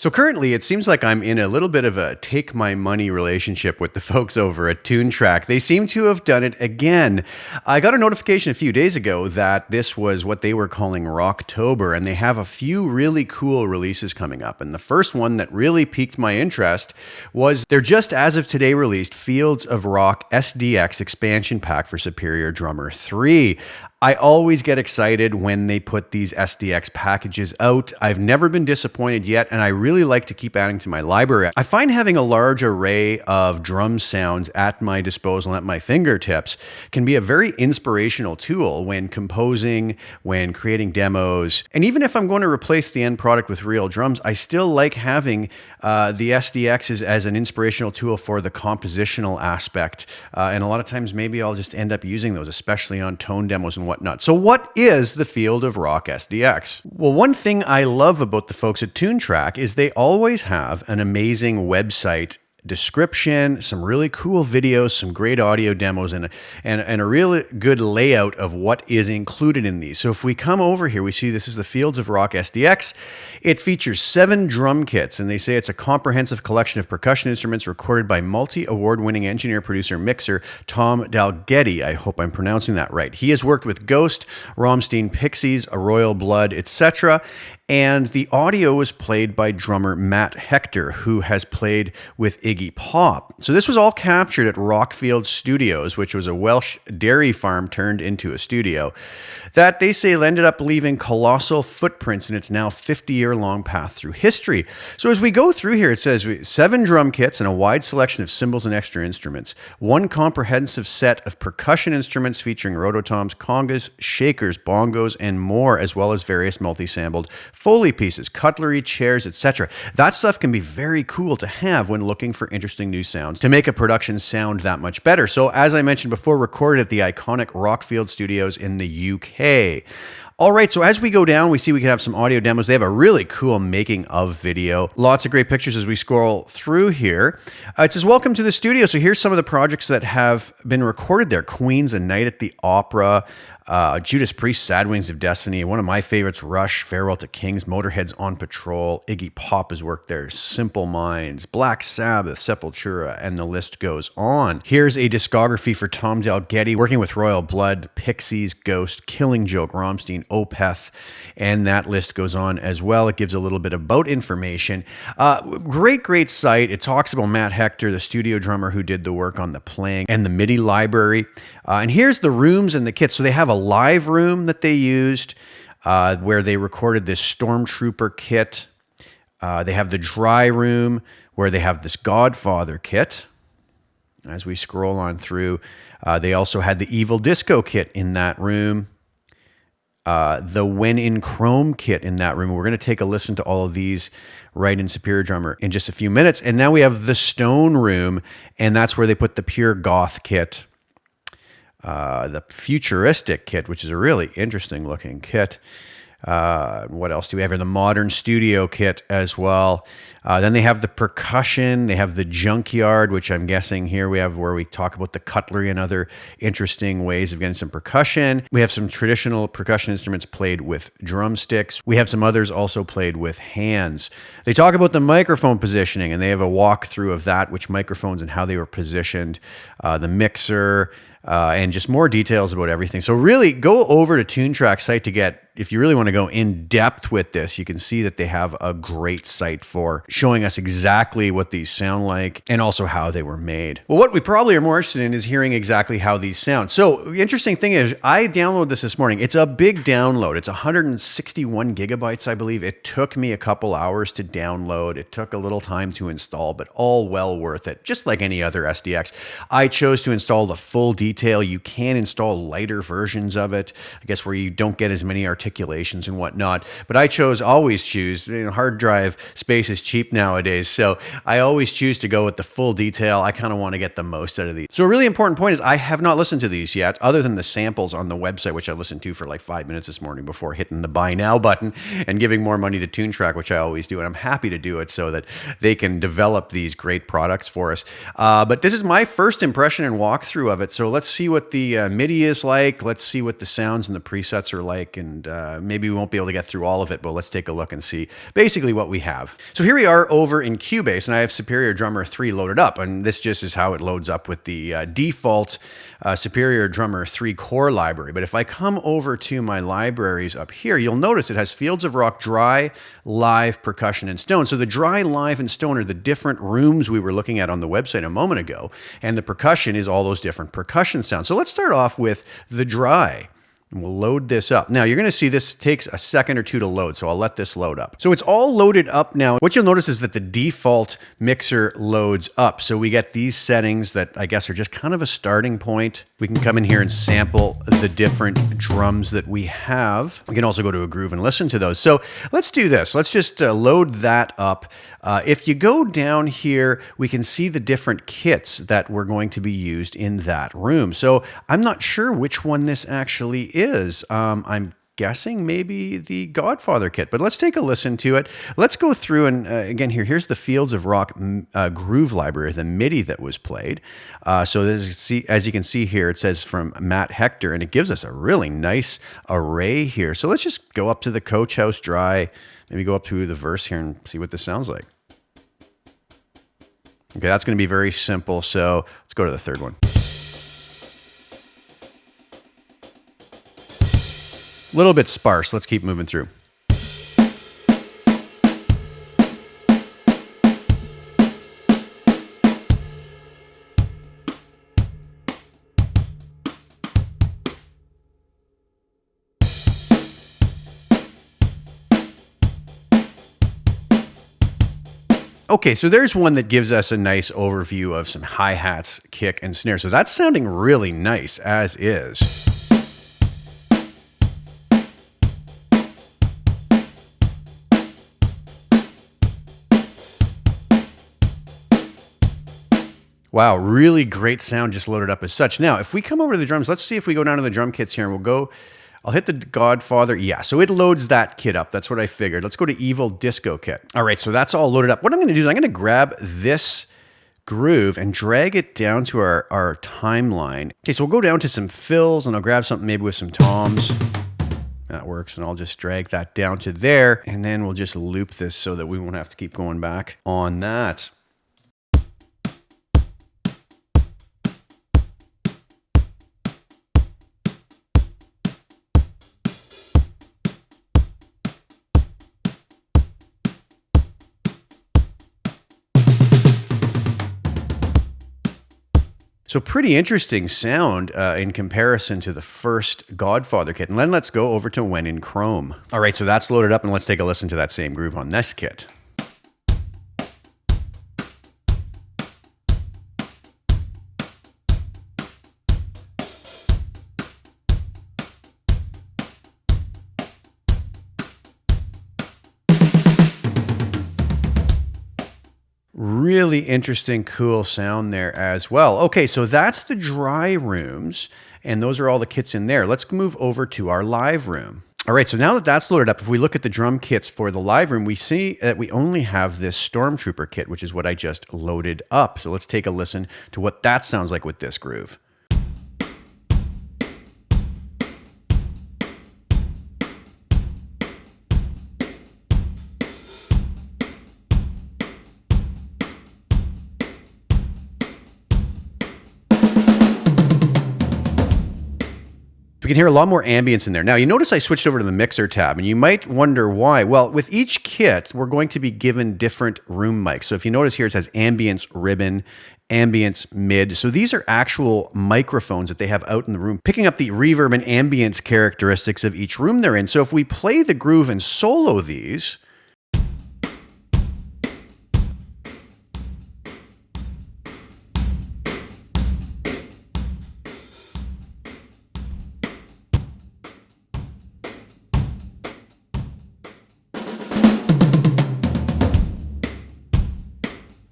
So currently, it seems like I'm in a little bit of a take my money relationship with the folks over at Toontrack. They seem to have done it again. I got a notification a few days ago that this was what they were calling Rocktober, and they have a few really cool releases coming up. And the first one that really piqued my interest was their just as of today released Fields of Rock SDX expansion pack for Superior Drummer 3. I always get excited when they put these SDX packages out. I've never been disappointed yet, and I really like to keep adding to my library. I find having a large array of drum sounds at my disposal, at my fingertips, can be a very inspirational tool when composing, when creating demos. And even if I'm going to replace the end product with real drums, I still like having the SDXs as an inspirational tool for the compositional aspect. And a lot of times maybe I'll just end up using those, especially on tone demos and whatnot. So what is the Field of Rock SDX? Well, one thing I love about the folks at Toontrack is they always have an amazing website description, some really cool videos, some great audio demos, and a really good layout of what is included in these. So if we come over here, we see this is the Fields of Rock SDX. It features 7 drum kits, and they say it's a comprehensive collection of percussion instruments recorded by multi-award-winning engineer, producer, mixer Tom Dalgetty. I hope I'm pronouncing that right. He has worked with Ghost, Rammstein, Pixies, A Royal Blood, etc. And the audio was played by drummer Matt Hector, who has played with Iggy Pop. So this was all captured at Rockfield Studios, which was a Welsh dairy farm turned into a studio, that they say ended up leaving colossal footprints in its now 50-year-long path through history. So as we go through here, it says 7 drum kits and a wide selection of cymbals and extra instruments, 1 comprehensive set of percussion instruments featuring rototoms, congas, shakers, bongos, and more, as well as various multi-sampled Foley pieces, cutlery, chairs, etc. That stuff can be very cool to have when looking for interesting new sounds to make a production sound that much better. So as I mentioned before, recorded at the iconic Rockfield Studios in the UK. All right, so as we go down, we see we can have some audio demos. They have a really cool making of video. Lots of great pictures as we scroll through here. It says, welcome to the studio. So here's some of the projects that have been recorded there. Queen's A Night at the Opera, Judas Priest, Sad Wings of Destiny, one of my favorites, Rush, Farewell to Kings, Motorhead's On Patrol, Iggy Pop has worked there, Simple Minds, Black Sabbath, Sepultura, and the list goes on. Here's a discography for Tom Dalgetty, working with Royal Blood, Pixies, Ghost, Killing Joke, Rammstein, Opeth, and that list goes on as well. It gives a little bit about information. Great site. It talks about Matt Hector, the studio drummer who did the work on the playing and the MIDI library. And here's the rooms and the kits. So they have a live room that they used where they recorded this Stormtrooper kit. They have the dry room where they have this Godfather kit. As we scroll on through, they also had the Evil Disco kit in that room. The When in Chrome kit in that room. We're going to take a listen to all of these right in Superior Drummer in just a few minutes. And now we have the Stone room, and that's where they put the Pure Goth kit. The Futuristic kit, which is a really interesting looking kit. What else do we have here? The Modern Studio kit as well. Then they have the Percussion. They have the Junkyard, which I'm guessing here we have where we talk about the cutlery and other interesting ways of getting some percussion. We have some traditional percussion instruments played with drumsticks. We have some others also played with hands. They talk about the microphone positioning, and they have a walkthrough of that, which microphones and how they were positioned, the mixer, and just more details about everything. So really go over to Toontrack's site to get, if you really want to go in depth with this, you can see that they have a great site for showing us exactly what these sound like and also how they were made. Well, what we probably are more interested in is hearing exactly how these sound. So the interesting thing is I downloaded this morning. It's a big download. It's 161 gigabytes, I believe. It took me a couple hours to download. It took a little time to install, but all well worth it. Just like any other SDX. I chose to install the full detail. You can install lighter versions of it, I guess, where you don't get as many articulations and whatnot. But I always choose, hard drive space is cheap nowadays. So I always choose to go with the full detail. I kind of want to get the most out of these. So a really important point is I have not listened to these yet, other than the samples on the website, which I listened to for like 5 minutes this morning before hitting the buy now button and giving more money to Toontrack, which I always do. And I'm happy to do it so that they can develop these great products for us. But this is my first impression and walkthrough of it. So let's see what the MIDI is like. Let's see what the sounds and the presets are like. And maybe we won't be able to get through all of it, but let's take a look and see basically what we have. So here we are over in Cubase, and I have Superior Drummer 3 loaded up, and this just is how it loads up with the default Superior Drummer 3 core library. But if I come over to my libraries up here, you'll notice it has Fields of Rock Dry, Live, Percussion, and Stone. So the Dry, Live, and Stone are the different rooms we were looking at on the website a moment ago, and the percussion is all those different percussion sounds. So let's start off with the Dry. And we'll load this up. Now you're going to see this takes a second or two to load, so I'll let this load up. So it's all loaded up now. What you'll notice is that the default mixer loads up. So we get these settings that I guess are just kind of a starting point. We can come in here and sample the different drums that we have. We can also go to a groove and listen to those. So let's do this. Let's just load that up. If you go down here, we can see the different kits that were going to be used in that room. So I'm not sure which one this actually is. I'm guessing maybe the Godfather kit, but let's take a listen to it. Let's go through and again here's the Fields of Rock groove library, the MIDI that was played. So as you can see here, it says from Matt Hector, and it gives us a really nice array here. So let's just go up to the Coach House Dry, maybe go up to the verse here and see what this sounds like. Okay, that's going to be very simple. So let's go to the third one. A little bit sparse. Let's keep moving through. Okay, so there's one that gives us a nice overview of some hi-hats, kick, and snare. So that's sounding really nice as is. Wow, really great sound just loaded up as such. Now, if we come over to the drums, let's see if we go down to the drum kits here and we'll go, I'll hit the Godfather. Yeah, so it loads that kit up. That's what I figured. Let's go to Evil Disco Kit. All right, so that's all loaded up. What I'm going to do is I'm going to grab this groove and drag it down to our timeline. Okay, so we'll go down to some fills and I'll grab something maybe with some toms. That works, and I'll just drag that down to there, and then we'll just loop this so that we won't have to keep going back on that. So pretty interesting sound in comparison to the first Godfather kit. And then let's go over to When in Chrome. All right, so that's loaded up, and let's take a listen to that same groove on this kit. Really interesting, cool sound there as well. Okay, so that's the dry rooms, and those are all the kits in there. Let's move over to our live room. All right, so now that that's loaded up, if we look at the drum kits for the live room, we see that we only have this Stormtrooper kit, which is what I just loaded up. So let's take a listen to what that sounds like with this groove. We can hear a lot more ambience in there. Now, you notice I switched over to the mixer tab, and you might wonder why. Well, with each kit, we're going to be given different room mics. So if you notice here, it says ambience ribbon, ambience mid. So these are actual microphones that they have out in the room, picking up the reverb and ambience characteristics of each room they're in. So if we play the groove and solo these,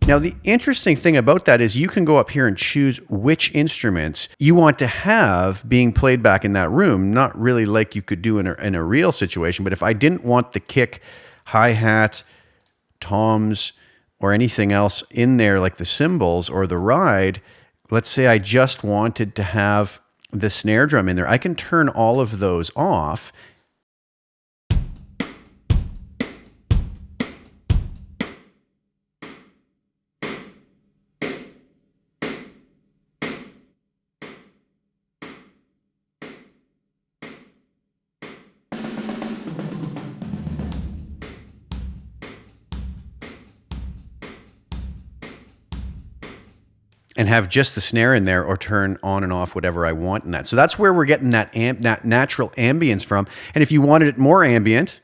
now, the interesting thing about that is you can go up here and choose which instruments you want to have being played back in that room. Not really like you could do in a real situation, but if I didn't want the kick, hi-hat, toms, or anything else in there like the cymbals or the ride, let's say I just wanted to have the snare drum in there, I can turn all of those off and have just the snare in there or turn on and off whatever I want in that. So that's where we're getting that natural ambience from. And if you wanted it more ambient,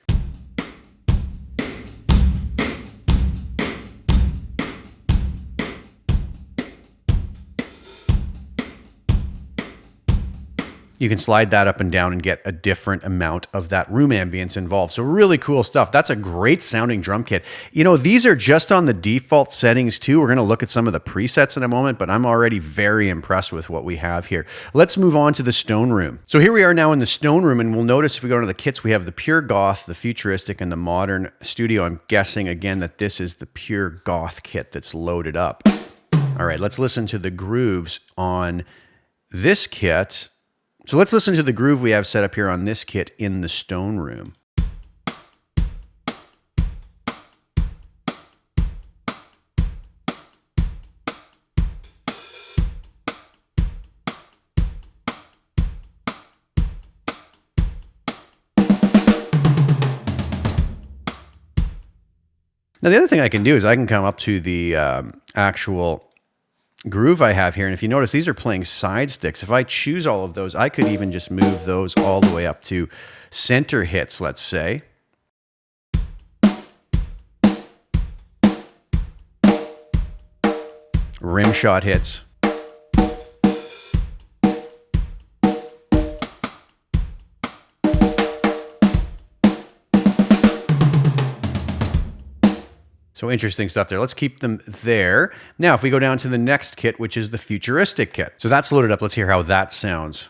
you can slide that up and down and get a different amount of that room ambience involved. So really cool stuff. That's a great sounding drum kit. You know, these are just on the default settings too. We're going to look at some of the presets in a moment, but I'm already very impressed with what we have here. Let's move on to the Stone Room. So here we are now in the Stone Room, and we'll notice if we go to the kits, we have the Pure Goth, the Futuristic, and the Modern Studio. I'm guessing again that this is the Pure Goth kit that's loaded up. All right, let's listen to the grooves on this kit. So let's listen to the groove we have set up here on this kit in the Stone Room. Now the other thing I can do is I can come up to the actual groove I have here, and if you notice, these are playing side sticks. If I choose all of those, I could even just move those all the way up to center hits, let's say. Rim shot hits. So interesting stuff there. Let's keep them there. Now, if we go down to the next kit, which is the Futuristic kit. So that's loaded up. Let's hear how that sounds.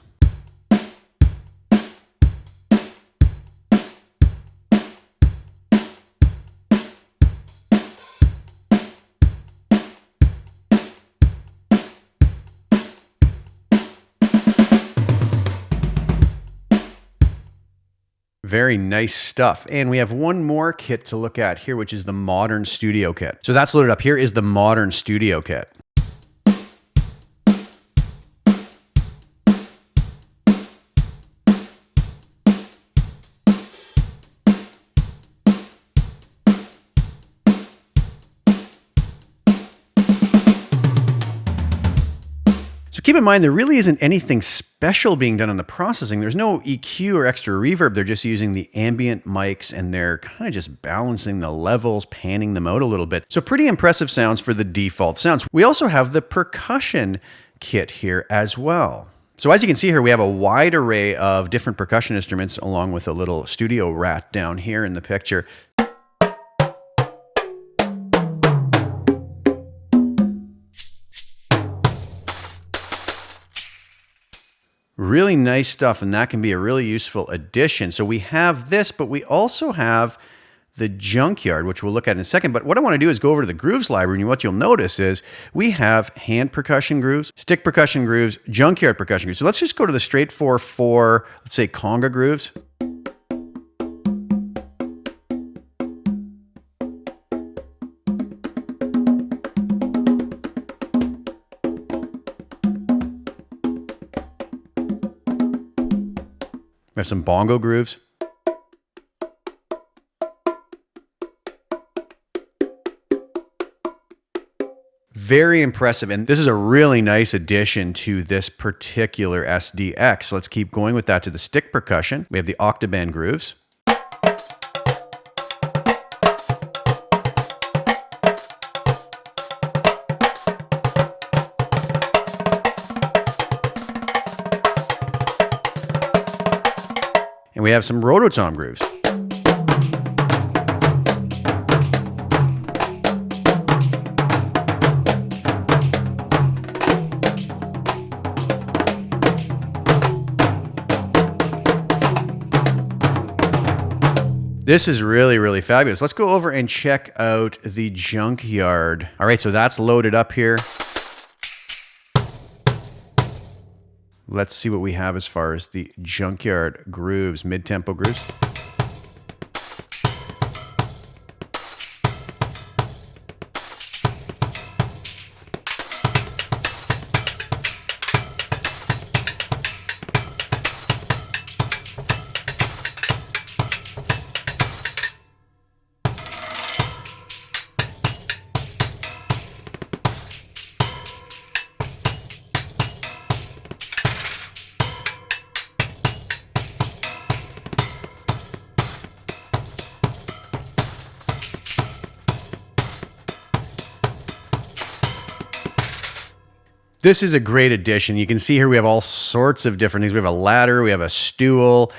Very nice stuff. And we have one more kit to look at here, which is the Modern Studio kit. So that's loaded up. Here is the Modern Studio kit. Keep in mind, there really isn't anything special being done on the processing. There's no EQ or extra reverb. They're just using the ambient mics, and they're kind of just balancing the levels, panning them out a little bit. So pretty impressive sounds for the default sounds. We also have the Percussion Kit here as well. So as you can see here, we have a wide array of different percussion instruments along with a little studio rat down here in the picture. Really nice stuff, and that can be a really useful addition. So we have this, but we also have the Junkyard, which we'll look at in a second. But what I want to do is go over to the grooves library, and what you'll notice is we have hand percussion grooves, stick percussion grooves, Junkyard percussion grooves. So let's just go to the straight 4/4, let's say conga grooves. We have some bongo grooves. Very impressive. And this is a really nice addition to this particular SDX. Let's keep going with that to the stick percussion. We have the octoband grooves. And we have some rototom grooves. This is really, really fabulous. Let's go over and check out the Junkyard. All right, so that's loaded up here. Let's see what we have as far as the Junkyard grooves, mid-tempo grooves. This is a great addition. You can see here we have all sorts of different things. We have a ladder, we have a stool.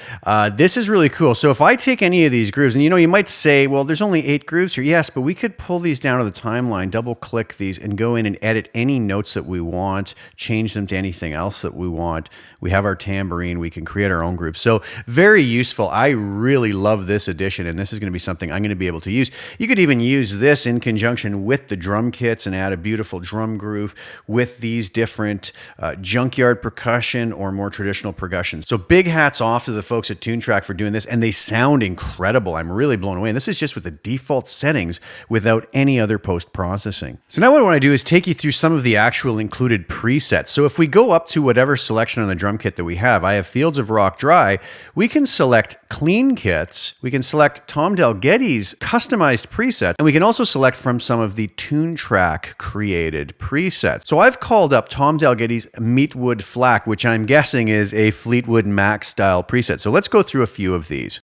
This is really cool. So if I take any of these grooves, and you might say, well, there's only 8 grooves here. Yes, but we could pull these down to the timeline, double click these, and go in and edit any notes that we want, change them to anything else that we want. We have our tambourine. We can create our own groove. So very useful. I really love this addition, and this is going to be something I'm going to be able to use. You could even use this in conjunction with the drum kits and add a beautiful drum groove with these different junkyard percussion or more traditional percussion. So big hats off to the folks at Toontrack for doing this, and they sound incredible. I'm really blown away. And this is just with the default settings without any other post-processing. So now what I want to do is take you through some of the actual included presets. So if we go up to whatever selection on the drum kit that we have, I have Fields of Rock Dry, we can select clean kits, we can select Tom Dalgetty's customized presets, and we can also select from some of the Toontrack created presets. So I've called up Tom Dalgetty's Meatwood Flak, which I'm guessing is a Fleetwood Mac style preset. So let's go through a few of these.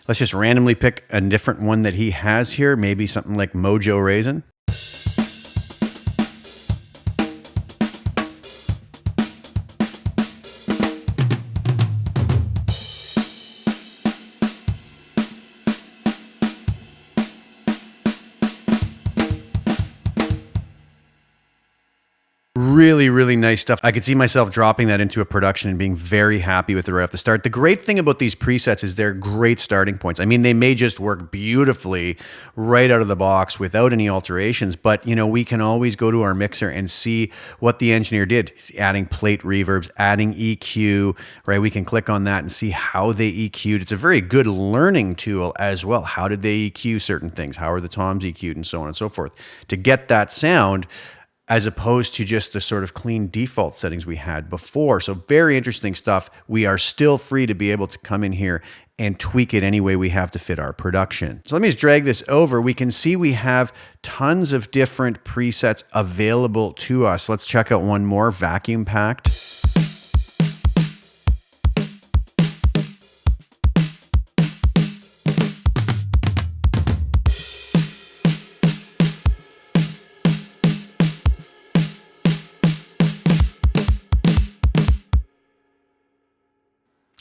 Let's just randomly pick a different one that he has here, maybe something like Mojo Raisin. Really, really nice stuff. I could see myself dropping that into a production and being very happy with it right off the start. The great thing about these presets is they're great starting points. I mean, they may just work beautifully right out of the box without any alterations, but we can always go to our mixer and see what the engineer did. He's adding plate reverbs, adding EQ, right? We can click on that and see how they EQ'd. It's a very good learning tool as well. How did they EQ certain things? How are the toms EQ'd and so on and so forth to get that sound, as opposed to just the sort of clean default settings we had before. So very interesting stuff. We are still free to be able to come in here and tweak it any way we have to fit our production. So let me just drag this over. We can see we have tons of different presets available to us. Let's check out one more, Vacuum Packed.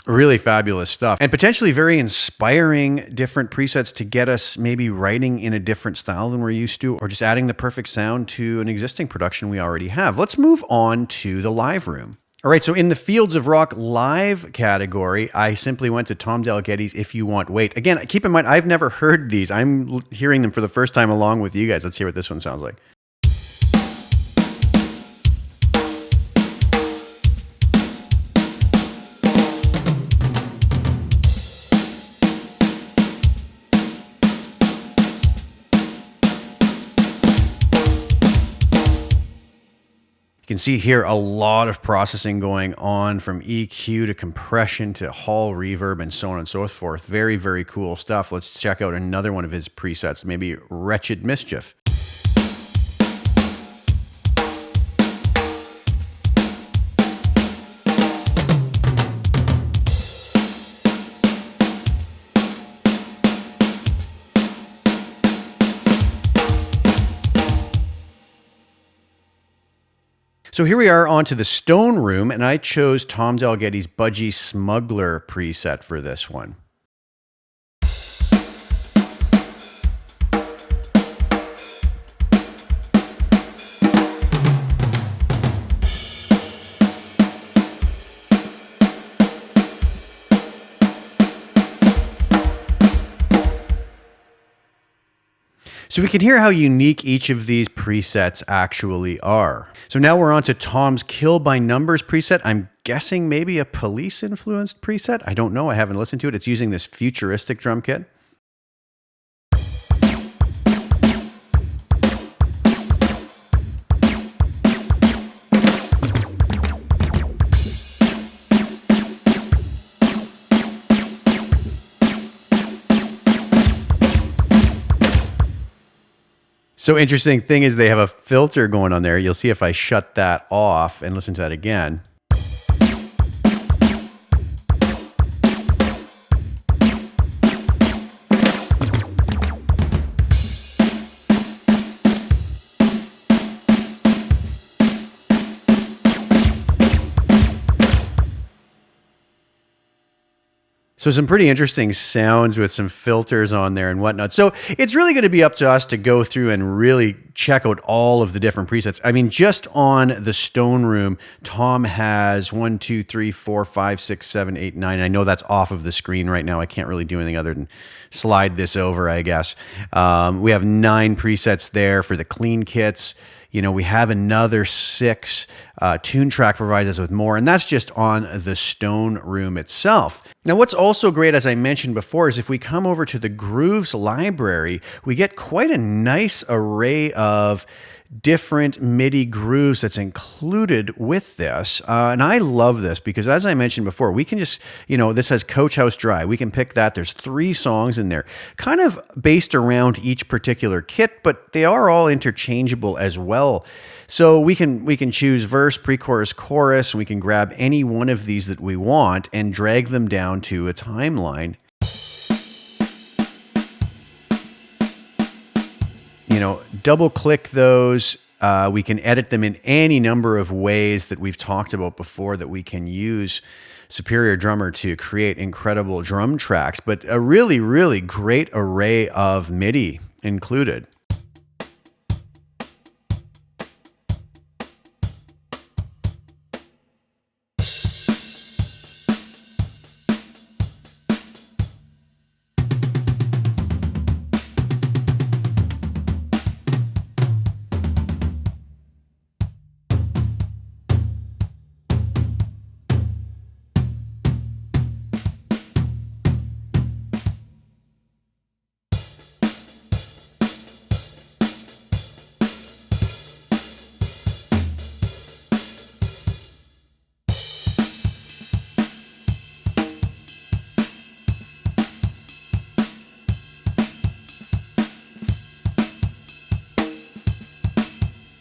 Really fabulous stuff, and potentially very inspiring different presets to get us maybe writing in a different style than we're used to, or just adding the perfect sound to an existing production we already have. Let's move on to the live room. All right, so in the Fields of Rock live category, I simply went to Tom Dalgetty's If You Want Wait. Again, keep in mind, I've never heard these. I'm hearing them for the first time along with you guys. Let's hear what this one sounds like. You can see here a lot of processing going on, from EQ to compression to hall reverb and so on and so forth. Very, very cool stuff. Let's check out another one of his presets, maybe Wretched Mischief. So here we are onto the Stone Room, and I chose Tom Dalgetty's Budgie Smuggler preset for this one. So we can hear how unique each of these presets actually are. So now we're on to Tom's Kill by Numbers preset. I'm guessing maybe a Police-influenced preset. I don't know. I haven't listened to it. It's using this futuristic drum kit. So interesting thing is they have a filter going on there. You'll see if I shut that off and listen to that again. So some pretty interesting sounds with some filters on there and whatnot. So it's really going to be up to us to go through and really check out all of the different presets. I mean, just on the Stone Room, Tom has 1, 2, 3, 4, 5, 6, 7, 8, 9. I know that's off of the screen right now. I can't really do anything other than slide this over, I guess. We have 9 presets there for the clean kits. You know, we have another 6. Toontrack provides us with more, and that's just on the Stone Room itself. Now, what's also great, as I mentioned before, is if we come over to the Grooves library, we get quite a nice array of different MIDI grooves that's included with this. And I love this because, as I mentioned before, we can just, you know, this has Coach House Dry. We can pick that. There's 3 songs in there, kind of based around each particular kit, but they are all interchangeable as well. So we can choose verse, pre-chorus, chorus, and we can grab any one of these that we want and drag them down to a timeline. You know, double click those. We can edit them in any number of ways that we've talked about before that we can use Superior Drummer to create incredible drum tracks, but a really, really great array of MIDI included.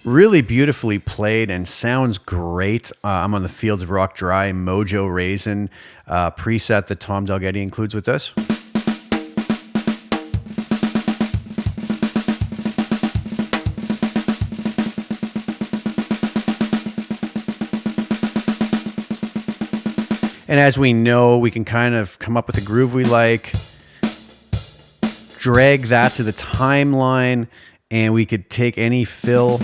Really beautifully played and sounds great. I'm on the Fields of Rock Dry Mojo Raisin preset that Tom Dalgety includes with this. And as we know, we can kind of come up with a groove we like, drag that to the timeline, and we could take any fill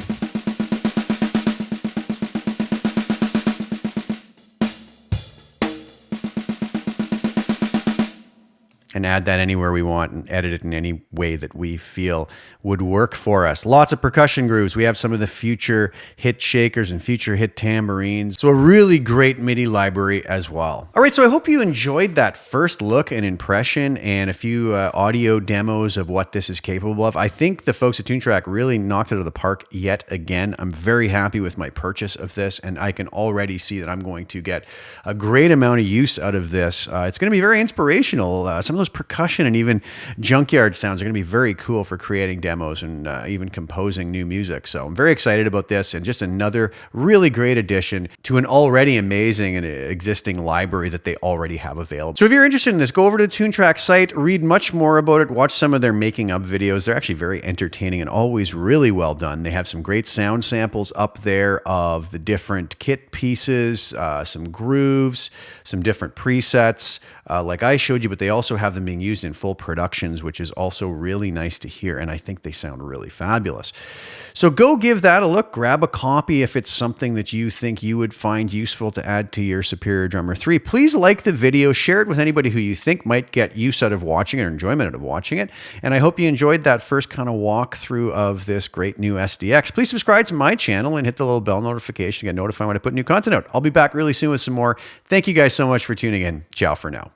and add that anywhere we want and edit it in any way that we feel would work for us. Lots of percussion grooves. We have some of the future hit shakers and future hit tambourines. So a really great MIDI library as well. All right, so I hope you enjoyed that first look and impression and a few audio demos of what this is capable of. I think the folks at Toontrack really knocked it out of the park yet again. I'm very happy with my purchase of this, and I can already see that I'm going to get a great amount of use out of this. It's going to be very inspirational. Some of those percussion and even junkyard sounds are going to be very cool for creating demos and even composing new music. So I'm very excited about this, and just another really great addition to an already amazing and existing library that they already have available. So if you're interested in this, go over to the Toontrack site, read much more about it, watch some of their making of videos. They're actually very entertaining and always really well done. They have some great sound samples up there of the different kit pieces, some grooves, some different presets like I showed you, but they also have them being used in full productions, which is also really nice to hear, and I think they sound really fabulous. So go give that a look, grab a copy if it's something that you think you would find useful to add to your Superior Drummer 3. Please like the video, share it with anybody who you think might get use out of watching it or enjoyment out of watching it, and I hope you enjoyed that first kind of walkthrough of this great new SDX. Please subscribe to my channel and hit the little bell notification to get notified when I put new content out. I'll be back really soon with some more. Thank you guys so much for tuning in. Ciao for now.